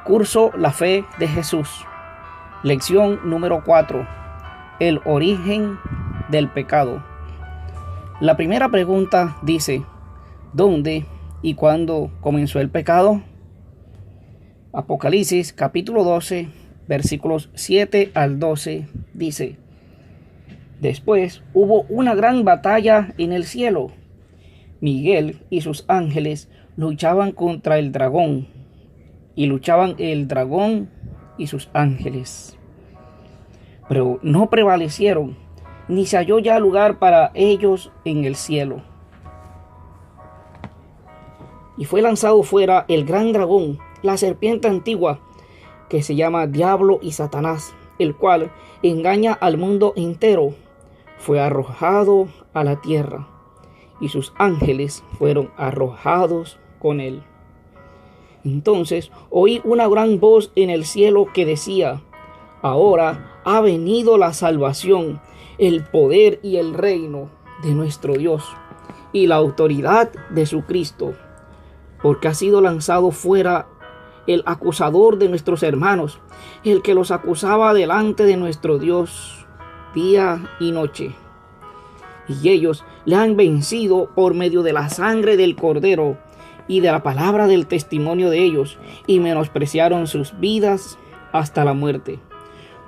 Curso La Fe de Jesús. Lección número 4. El origen del pecado. La primera pregunta dice: ¿dónde y cuándo comenzó el pecado? Apocalipsis capítulo 12, versículos 7 al 12 dice: después hubo una gran batalla en el cielo. Miguel y sus ángeles luchaban contra el dragón, y luchaban el dragón y sus ángeles. Pero no prevalecieron, ni se halló ya lugar para ellos en el cielo. Y fue lanzado fuera el gran dragón, la serpiente antigua, que se llama Diablo y Satanás, el cual engaña al mundo entero. Fue arrojado a la tierra, y sus ángeles fueron arrojados con él. Entonces oí una gran voz en el cielo que decía: ahora ha venido la salvación, el poder y el reino de nuestro Dios y la autoridad de su Cristo, porque ha sido lanzado fuera el acusador de nuestros hermanos, el que los acusaba delante de nuestro Dios día y noche. Y ellos le han vencido por medio de la sangre del Cordero y de la palabra del testimonio de ellos, y menospreciaron sus vidas hasta la muerte.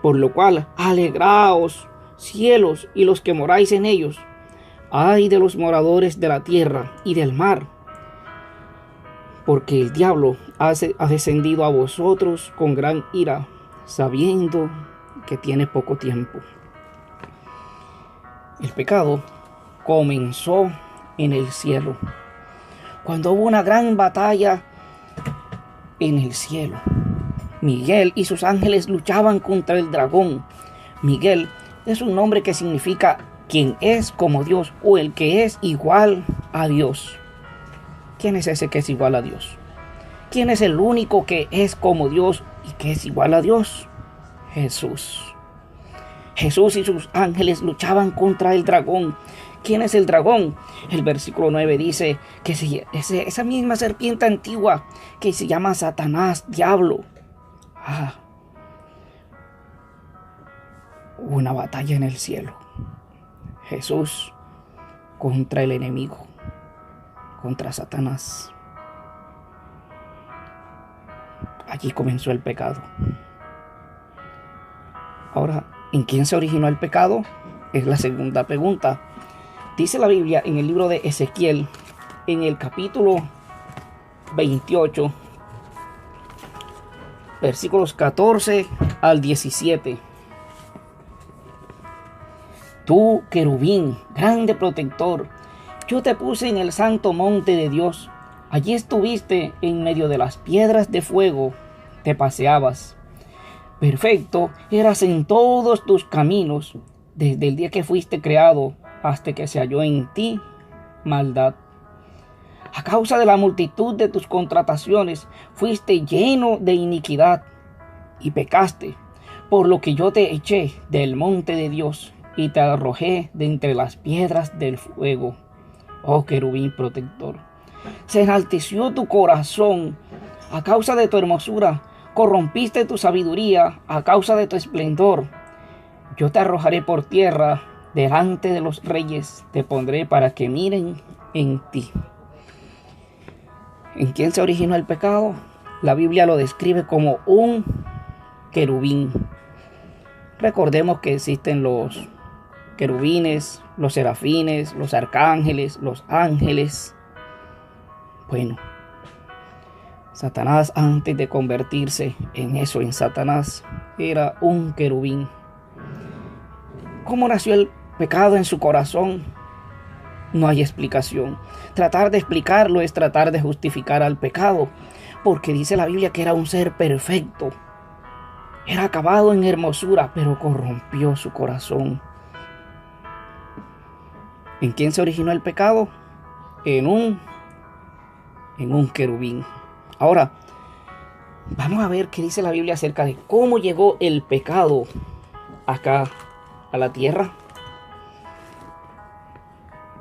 Por lo cual, alegraos, cielos, y los que moráis en ellos. Ay de los moradores de la tierra y del mar, porque el diablo ha descendido a vosotros con gran ira, sabiendo que tiene poco tiempo. El pecado comenzó en el cielo, cuando hubo una gran batalla en el cielo. Miguel y sus ángeles luchaban contra el dragón. Miguel es un nombre que significa quien es como Dios, o el que es igual a Dios. ¿Quién es ese que es igual a Dios? ¿Quién es el único que es como Dios y que es igual a Dios? Jesús. Jesús y sus ángeles luchaban contra el dragón. ¿Quién es el dragón? El versículo 9 dice que esa misma serpiente antigua que se llama Satanás, Diablo. Hubo una batalla en el cielo. Jesús contra el enemigo, contra Satanás. Allí comenzó el pecado. Ahora, ¿en quién se originó el pecado? Es la segunda pregunta. Dice la Biblia en el libro de Ezequiel, en el capítulo 28, versículos 14 al 17. Tú, querubín, grande protector, yo te puse en el santo monte de Dios. Allí estuviste en medio de las piedras de fuego, te paseabas. Perfecto eras en todos tus caminos, desde el día que fuiste creado hasta que se halló en ti maldad. A causa de la multitud de tus contrataciones, fuiste lleno de iniquidad y pecaste, por lo que yo te eché del monte de Dios y te arrojé de entre las piedras del fuego. Oh querubín protector, se enalteció tu corazón a causa de tu hermosura, corrompiste tu sabiduría a causa de tu esplendor. Yo te arrojaré por tierra delante de los reyes, te pondré para que miren en ti. ¿En quién se originó el pecado? La Biblia lo describe como un querubín. Recordemos que existen los querubines, los serafines, los arcángeles, los ángeles. Bueno, Satanás, antes de convertirse en Satanás, era un querubín. ¿Cómo nació el pecado en su corazón? No hay explicación. Tratar de explicarlo es tratar de justificar al pecado, porque dice la Biblia que era un ser perfecto. Era acabado en hermosura, pero corrompió su corazón. ¿En quién se originó el pecado? En un querubín. Ahora, vamos a ver qué dice la Biblia acerca de cómo llegó el pecado acá a la tierra.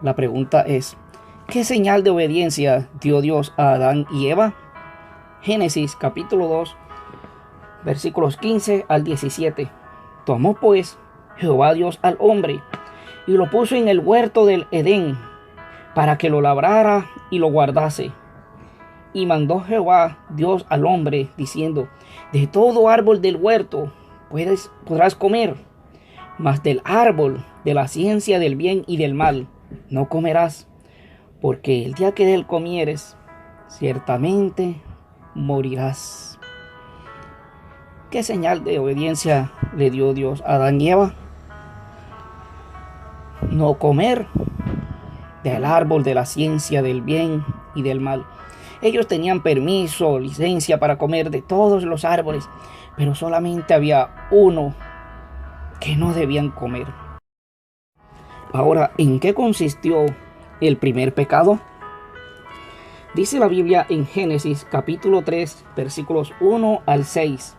La pregunta es: ¿qué señal de obediencia dio Dios a Adán y Eva? Génesis capítulo 2, Versículos 15 al 17. Tomó pues Jehová Dios al hombre y lo puso en el huerto del Edén para que lo labrara y lo guardase. Y mandó Jehová Dios al hombre diciendo: de todo árbol del huerto podrás comer, mas del árbol de la ciencia del bien y del mal no comerás, porque el día que de él comieres, ciertamente morirás. ¿Qué señal de obediencia le dio Dios a Adán y Eva? No comer del árbol de la ciencia del bien y del mal. Ellos tenían permiso, licencia para comer de todos los árboles, pero solamente había uno que no debían comer. Ahora, ¿en qué consistió el primer pecado? Dice la Biblia en Génesis capítulo 3, versículos 1 al 6.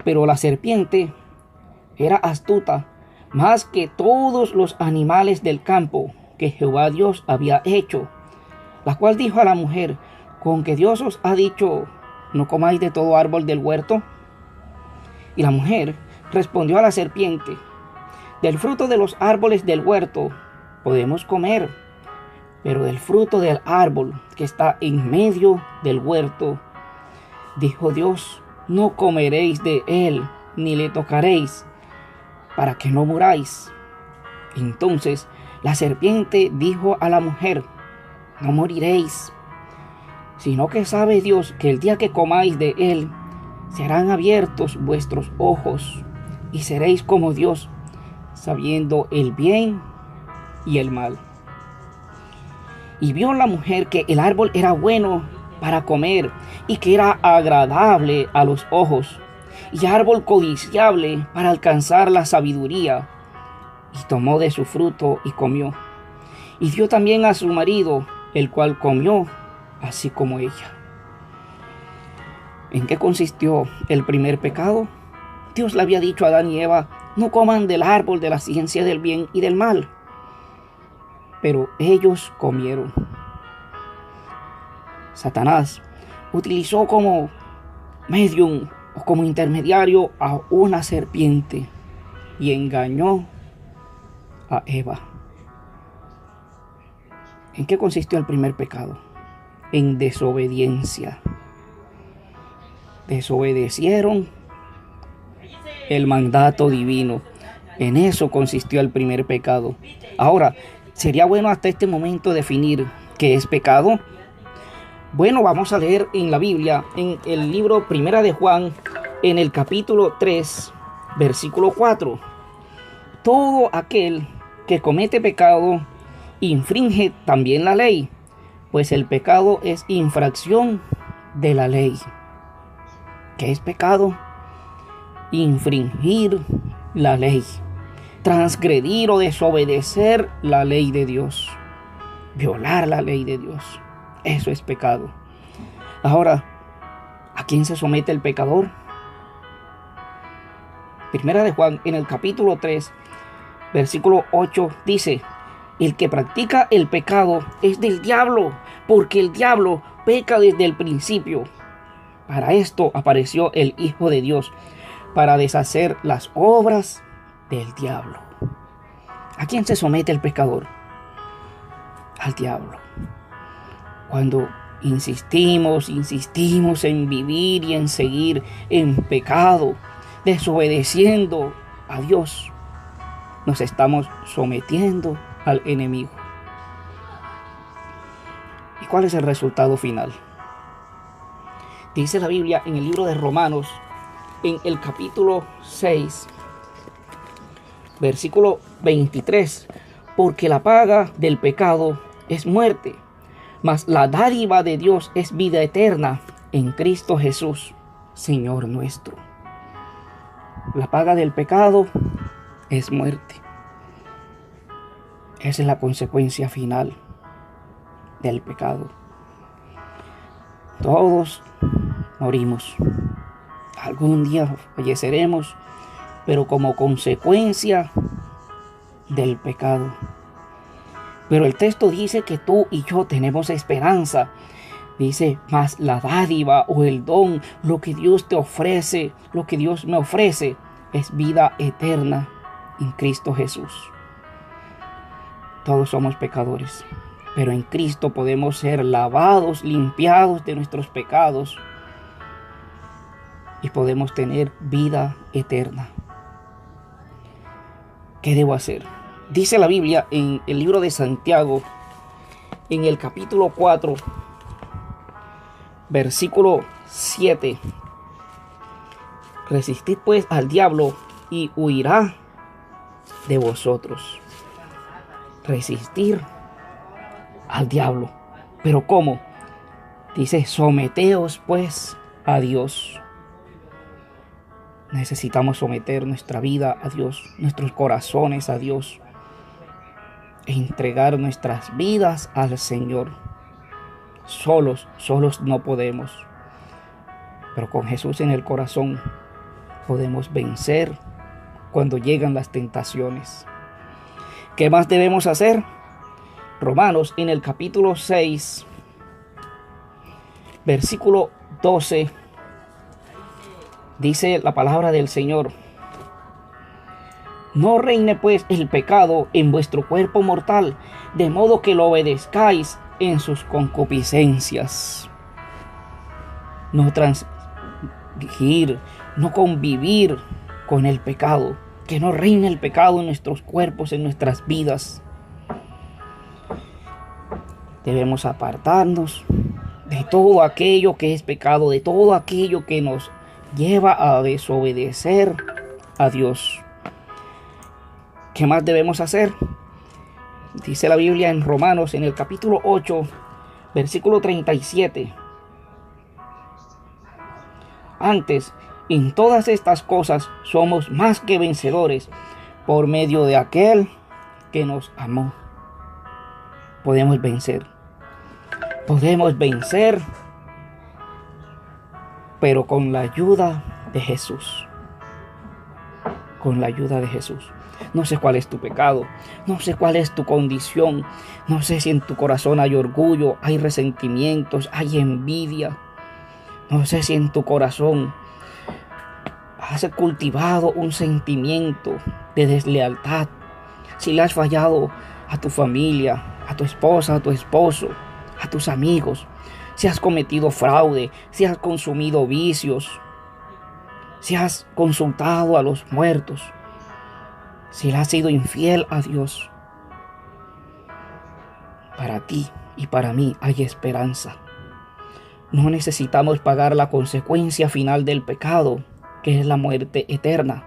Pero la serpiente era astuta más que todos los animales del campo que Jehová Dios había hecho, la cual dijo a la mujer: ¿con que Dios os ha dicho, no comáis de todo árbol del huerto? Y la mujer respondió a la serpiente: del fruto de los árboles del huerto podemos comer, pero del fruto del árbol que está en medio del huerto, dijo Dios, no comeréis de él, ni le tocaréis, para que no muráis. Entonces la serpiente dijo a la mujer: no moriréis, sino que sabe Dios que el día que comáis de él, serán abiertos vuestros ojos, y seréis como Dios, sabiendo el bien y el mal. Y vio la mujer que el árbol era bueno para comer, y que era agradable a los ojos, y árbol codiciable para alcanzar la sabiduría. Y tomó de su fruto y comió, y dio también a su marido, el cual comió así como ella. ¿En qué consistió el primer pecado? Dios le había dicho a Adán y Eva: no coman del árbol de la ciencia del bien y del mal. Pero ellos comieron. Satanás utilizó como medium o como intermediario a una serpiente y engañó a Eva. ¿En qué consistió el primer pecado? En desobediencia. Desobedecieron el mandato divino. En eso consistió el primer pecado. Ahora, sería bueno hasta este momento definir qué es pecado. Bueno, vamos a leer en la Biblia, en el libro Primera de Juan, en el capítulo 3, versículo 4. Todo aquel que comete pecado infringe también la ley, pues el pecado es infracción de la ley. ¿Qué es pecado? Infringir la ley, transgredir o desobedecer la ley de Dios, violar la ley de Dios. Eso es pecado. Ahora, ¿a quién se somete el pecador? Primera de Juan, en el capítulo 3, versículo 8, dice: el que practica el pecado es del diablo, porque el diablo peca desde el principio. Para esto apareció el Hijo de Dios, para deshacer las obras del diablo. ¿A quién se somete el pecador? Al diablo. Cuando insistimos en vivir y en seguir en pecado, desobedeciendo a Dios, nos estamos sometiendo al enemigo. ¿Y cuál es el resultado final? Dice la Biblia en el libro de Romanos, en el capítulo 6, versículo 23, porque la paga del pecado es muerte, mas la dádiva de Dios es vida eterna en Cristo Jesús, Señor nuestro. La paga del pecado es muerte. Esa es la consecuencia final del pecado. Todos morimos. Algún día falleceremos, pero como consecuencia del pecado. Pero el texto dice que tú y yo tenemos esperanza Dice, más la dádiva o el don, lo que Dios te ofrece, lo que Dios me ofrece, es vida eterna en Cristo Jesús. Todos somos pecadores, pero en Cristo podemos ser lavados, limpiados de nuestros pecados y podemos tener vida eterna. ¿Qué debo hacer? Dice la Biblia en el libro de Santiago, en el capítulo 4, versículo 7. Resistid pues al diablo y huirá de vosotros. Resistir al diablo. ¿Pero cómo? Dice, someteos pues a Dios. Necesitamos someter nuestra vida a Dios, nuestros corazones a Dios, e entregar nuestras vidas al Señor. Solos no podemos, pero con Jesús en el corazón podemos vencer cuando llegan las tentaciones. ¿Qué más debemos hacer? Romanos en el capítulo 6, versículo 12, dice la palabra del Señor: no reine pues el pecado en vuestro cuerpo mortal, de modo que lo obedezcáis en sus concupiscencias. No transigir, no convivir con el pecado, que no reine el pecado en nuestros cuerpos, en nuestras vidas. Debemos apartarnos de todo aquello que es pecado, de todo aquello que nos lleva a desobedecer a Dios. ¿Qué más debemos hacer? Dice la Biblia en Romanos, en el capítulo 8, versículo 37. Antes, en todas estas cosas somos más que vencedores por medio de aquel que nos amó. Podemos vencer. Podemos vencer, pero con la ayuda de Jesús. Con la ayuda de Jesús. No sé cuál es tu pecado, no sé cuál es tu condición, no sé si en tu corazón hay orgullo, hay resentimientos, hay envidia. No sé si en tu corazón has cultivado un sentimiento de deslealtad, si le has fallado a tu familia, a tu esposa, a tu esposo, a tus amigos, si has cometido fraude, si has consumido vicios, si has consultado a los muertos, si le has sido infiel a Dios. Para ti y para mí hay esperanza. No necesitamos pagar la consecuencia final del pecado, que es la muerte eterna.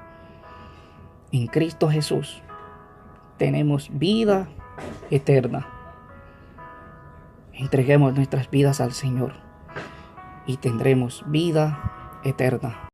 En Cristo Jesús tenemos vida eterna. Entreguemos nuestras vidas al Señor y tendremos vida eterna.